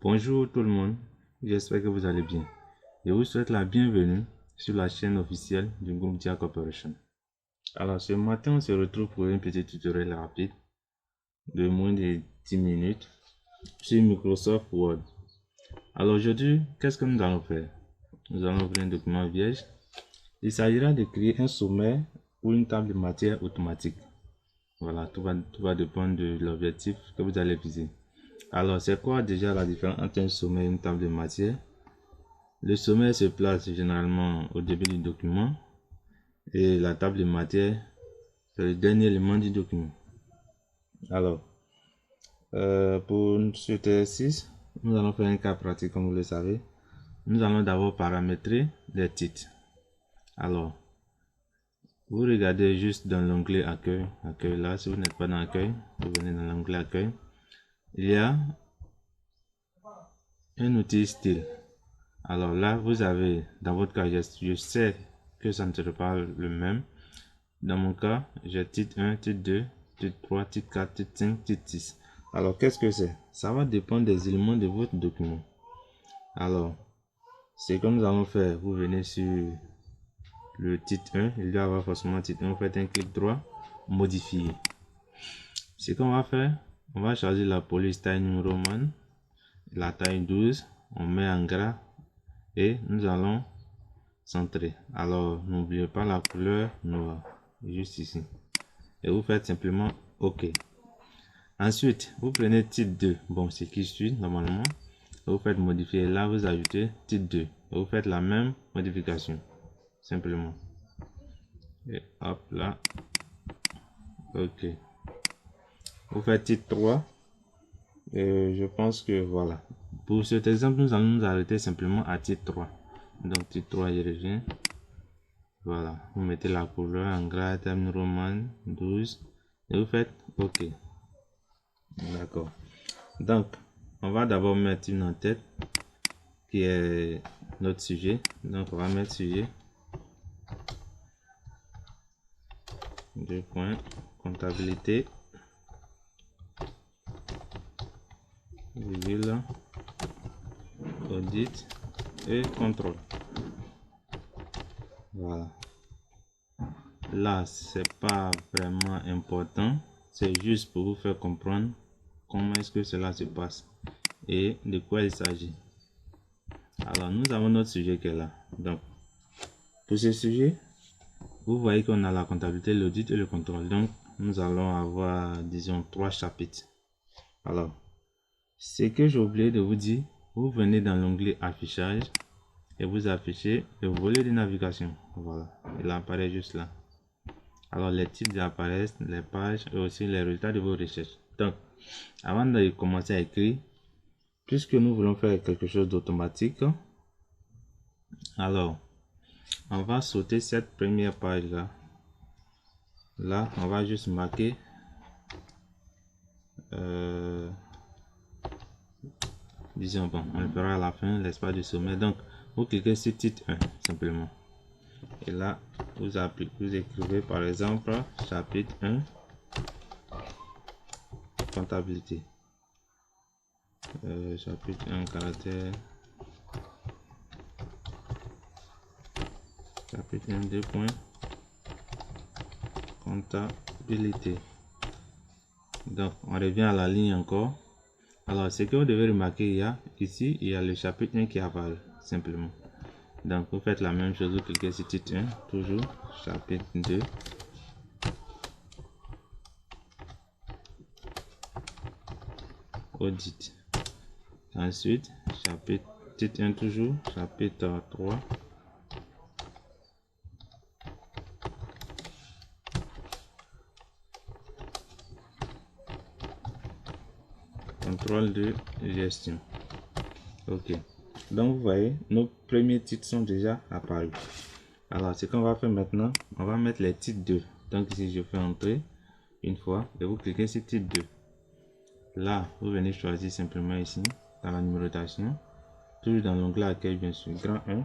Bonjour tout le monde, j'espère que vous allez bien. Je vous souhaite la bienvenue sur la chaîne officielle du groupe Dia Corporation. Alors ce matin, on se retrouve pour un petit tutoriel rapide de moins de 10 minutes sur Microsoft Word. Alors aujourd'hui, qu'est-ce que nous allons faire? Nous allons ouvrir un document vierge. Il s'agira de créer un sommaire ou une table de matière automatique. Voilà, tout va dépendre de l'objectif que vous allez viser. Alors, c'est quoi déjà la différence entre un sommaire et une table de matière? Le sommaire se place généralement au début du document et la table de matière, c'est le dernier élément du document. Alors, pour ce exercice, nous allons faire un cas pratique comme vous le savez. Nous allons d'abord paramétrer les titres. Alors, vous regardez juste dans l'onglet accueil là, si vous n'êtes pas dans accueil, vous venez dans l'onglet accueil. Il y a un outil style. Alors là, vous avez, dans votre cas, je sais que ça ne sera pas le même. Dans mon cas, j'ai titre 1, titre 2, titre 3, titre 4, titre 5, titre 6. Alors, qu'est-ce que c'est? Ça va dépendre des éléments de votre document. Alors, c'est comme nous allons faire. Vous venez sur le titre 1, il doit avoir forcément titre 1. Vous faites un clic droit, modifier. Ce qu'on va faire, on va choisir la police taille numéro romane, la taille 12, on met en gras et nous allons centrer. Alors, n'oubliez pas la couleur noire, juste ici. Et vous faites simplement OK. Ensuite, vous prenez titre 2, bon, c'est qui suit normalement. Vous faites modifier, là vous ajoutez titre 2. Et vous faites la même modification, simplement. Et hop là, OK. Vous faites titre 3. Et je pense que voilà. Pour cet exemple, nous allons nous arrêter simplement à titre 3. Donc titre 3, je reviens. Voilà, vous mettez la couleur en gras, terme roman 12 et vous faites OK. D'accord. Donc, on va d'abord mettre une en-tête qui est notre sujet. Donc, on va mettre sujet. 2 points. Comptabilité. Virgule. Audit et contrôle. Voilà. Là, c'est pas vraiment important. C'est juste pour vous faire comprendre comment est-ce que cela se passe et de quoi il s'agit. Alors, nous avons notre sujet qui est là. Donc, pour ce sujet, vous voyez qu'on a la comptabilité, l'audit et le contrôle. Donc, nous allons avoir, disons, 3 chapitres. Alors, ce que j'ai oublié de vous dire, vous venez dans l'onglet affichage et vous affichez le volet de navigation. Voilà, il apparaît juste là. Alors, les titres apparaissent, les pages et aussi les résultats de vos recherches. Donc, avant de commencer à écrire, puisque nous voulons faire quelque chose d'automatique, alors, on va sauter cette première page là. Là, on va juste marquer disons, bon, on le fera à la fin, l'espace du sommet. Donc, vous cliquez sur titre 1 simplement. Et là, vous écrivez par exemple chapitre 1 comptabilité. Chapitre 1 caractère. Chapitre 1 2 points. Comptabilité. Donc, on revient à la ligne encore. Alors, ce que vous devez remarquer, ici, il y a le chapitre 1 qui apparaît simplement. Donc, vous faites la même chose, vous cliquez sur titre 1, toujours, chapitre 2. Audit. Ensuite, chapitre titre 1 toujours, chapitre 3. Contrôle de gestion. OK. Donc, vous voyez, nos premiers titres sont déjà apparus. Alors, ce qu'on va faire maintenant, on va mettre les titres 2. Donc, ici, je fais entrer une fois et vous cliquez sur titre 2. Là, vous venez choisir simplement ici, dans la numérotation, toujours dans l'onglet accueil, bien sûr, grand 1.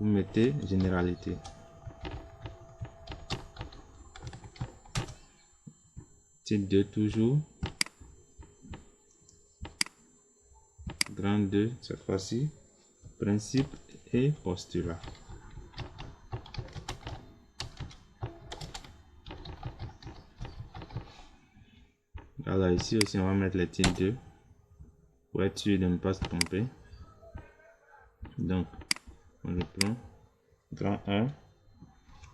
Vous mettez généralité. Titre 2 toujours. Grand 2, cette fois-ci, principe et postulat. Alors ici aussi, on va mettre les titres 2 pour être sûr de ne pas se tromper. Donc, on le prend. Grand 1,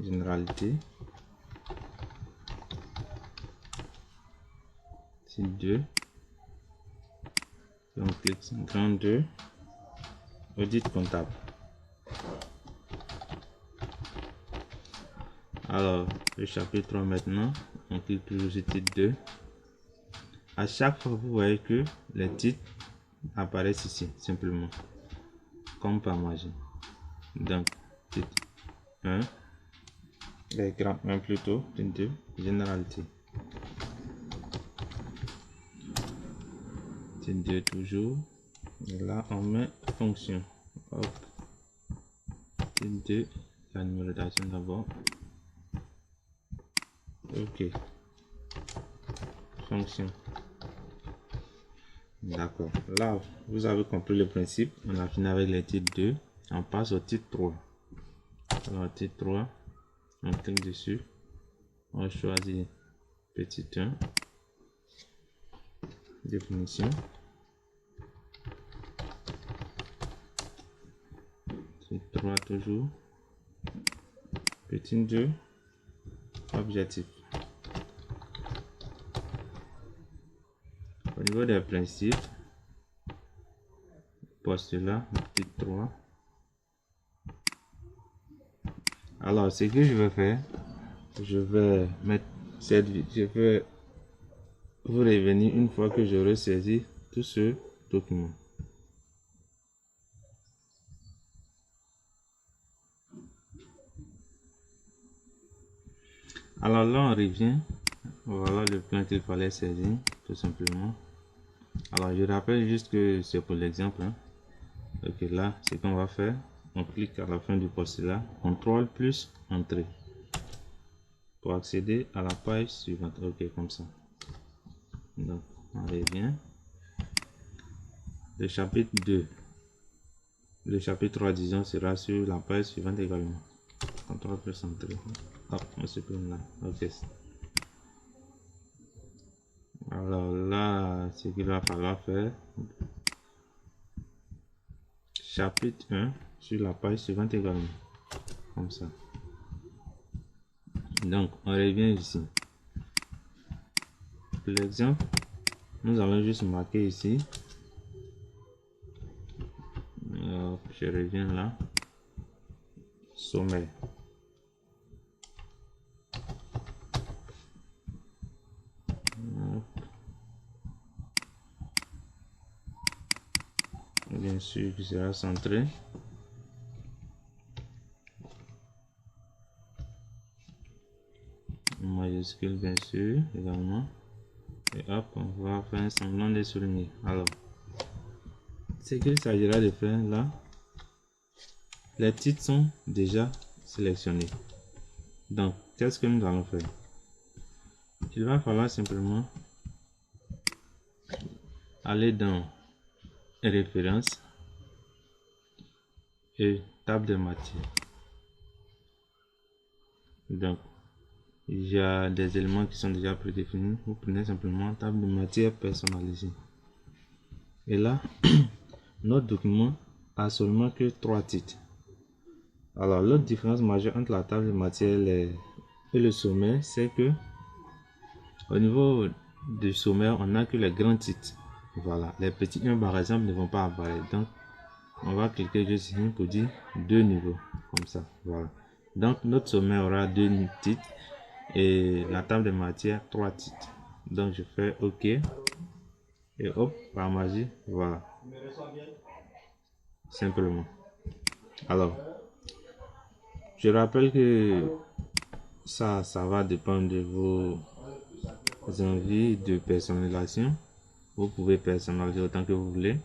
généralité. Titre 2. Donc, grand 2, audit comptable. Alors, le chapitre 3 maintenant, on clique toujours sur titre 2. À chaque fois, vous voyez que les titres apparaissent ici, simplement, comme par magie. Donc, titre 1, grand 1 plutôt, titre 2, généralité. Titre 2 toujours. Et là, on met fonction. Hop. Titre 2, la numérotation d'abord. Ok. Fonction. D'accord. Là, vous avez compris le principe. On a fini avec les titres 2. On passe au titre 3. Alors, titre 3, on clique dessus. On choisit petit 1. Définition. Titre 3 toujours. Petit 2. Objectif. Au niveau des principes, postulat, titre 3. Alors, ce que je vais faire, je vais mettre cette vidéo, je vais vous revenir une fois que j'aurai saisi tout ce document. Alors là, on revient. Voilà le plan qu'il fallait saisir, tout simplement. Alors, je rappelle juste que c'est pour l'exemple. Ok, là, ce qu'on va faire, on clique à la fin du postulat, CTRL plus entrée pour accéder à la page suivante. Ok, comme ça. Donc, on revient. Le chapitre 2. Le chapitre 3, disons, sera sur la page suivante également. CTRL plus entrée. Hop, on supprime là. Ok. Alors là, ce qu'il va falloir faire, chapitre 1 sur la page suivante également, comme ça. Donc, on revient ici. Pour l'exemple, nous allons juste marquer ici. Je reviens là. Sommaire. Bien sûr, qui sera centré. Majuscule, bien sûr, également. Et hop, on va faire un semblant de souligner. Alors, ce qu'il s'agira de faire là, les titres sont déjà sélectionnés. Donc, qu'est-ce que nous allons faire? Il va falloir simplement aller dans références et table de matière. Donc, il y a des éléments qui sont déjà prédéfinis. Vous prenez simplement table de matière personnalisée. Et là, notre document a seulement que 3 titres. Alors, l'autre différence majeure entre la table de matière et le sommaire, c'est que au niveau du sommaire, on n'a que les grands titres. Voilà, les petits 1 par exemple ne vont pas apparaître. Donc, on va cliquer juste ici pour dire 2 niveaux, comme ça. Voilà. Donc, notre sommaire aura 2 titres et la table de matière 3 titres. Donc, je fais OK et hop, par magie, voilà. Simplement. Alors, je rappelle que ça va dépendre de vos envies de personnalisation. Vous pouvez personnaliser autant que vous voulez.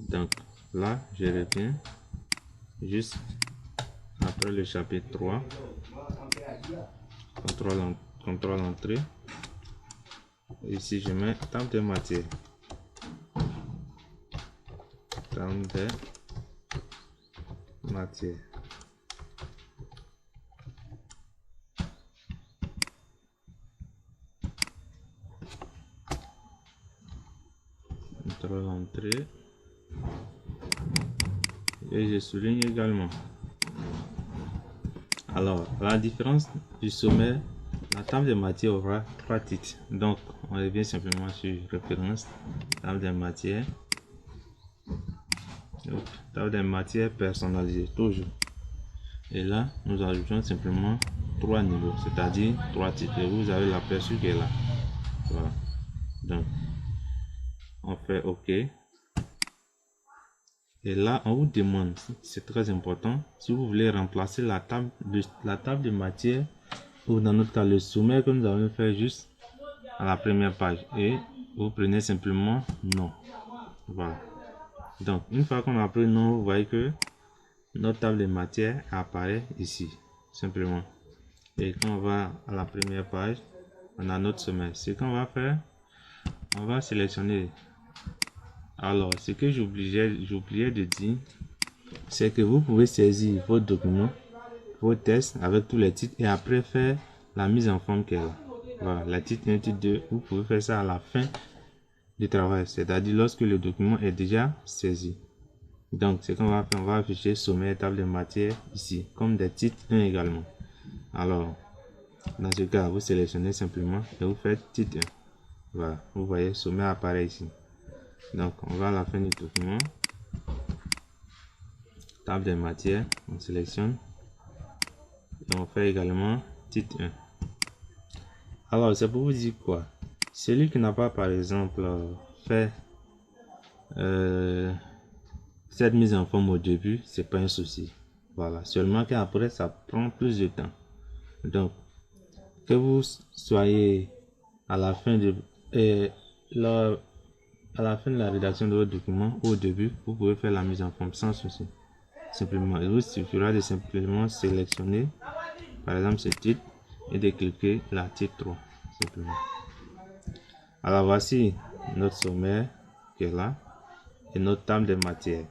Donc là, je reviens juste après le chapitre 3. Contrôle entrée. Ici, je mets table de matière. table des matières. Contrôle entrée. Et je souligne également. Alors, la différence du sommaire, la table des matières aura 3 titres. Donc, on revient simplement sur référence, table des matières. Table des matières personnalisées, toujours. Et là, nous ajoutons simplement 3 niveaux, c'est-à-dire 3 titres. Et vous avez l'aperçu qui est là. Voilà. Donc, on fait OK. Et là, on vous demande, c'est très important, si vous voulez remplacer la table de matière, ou dans notre cas, le sommaire que nous avons fait juste à la première page. Et vous prenez simplement non. Voilà. Donc, une fois qu'on a pris non, vous voyez que notre table de matière apparaît ici, simplement. Et quand on va à la première page, on a notre sommaire. Ce qu'on va faire, on va sélectionner. Alors, ce que j'oubliais de dire, c'est que vous pouvez saisir vos documents, vos tests avec tous les titres et après faire la mise en forme qu'elle a. Voilà, la titre 1, titre 2, vous pouvez faire ça à la fin du travail, c'est-à-dire lorsque le document est déjà saisi. Donc, ce qu'on va faire, on va afficher sommaire table de matière ici, comme des titres 1 également. Alors, dans ce cas, vous sélectionnez simplement et vous faites titre 1. Voilà, vous voyez, sommaire apparaît ici. Donc, on va à la fin du document. Table des matières, on sélectionne. Et on fait également titre 1. Alors, c'est pour vous dire quoi? Celui qui n'a pas, par exemple, fait cette mise en forme au début, c'est pas un souci. Voilà, seulement qu'après, ça prend plus de temps. Donc, que vous soyez à la fin de la rédaction de votre document ou au début, vous pouvez faire la mise en forme sans souci. Simplement, il vous suffira de simplement sélectionner par exemple ce titre et de cliquer l'article 3 simplement. Alors voici notre sommaire qui est là et notre table de matière.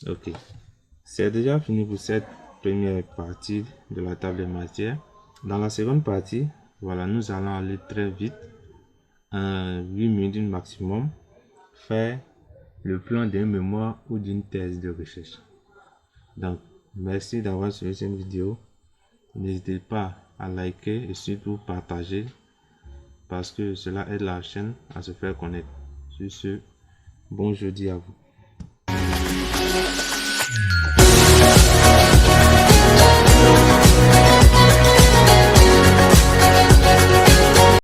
Ok, c'est déjà fini pour cette première partie de la table de matière. Dans la seconde partie, voilà, nous allons aller très vite, 8 minutes maximum, faire le plan d'un mémoire ou d'une thèse de recherche. Donc, merci d'avoir suivi cette vidéo. N'hésitez pas à liker et surtout partager parce que cela aide la chaîne à se faire connaître. Sur ce, bon jeudi à vous.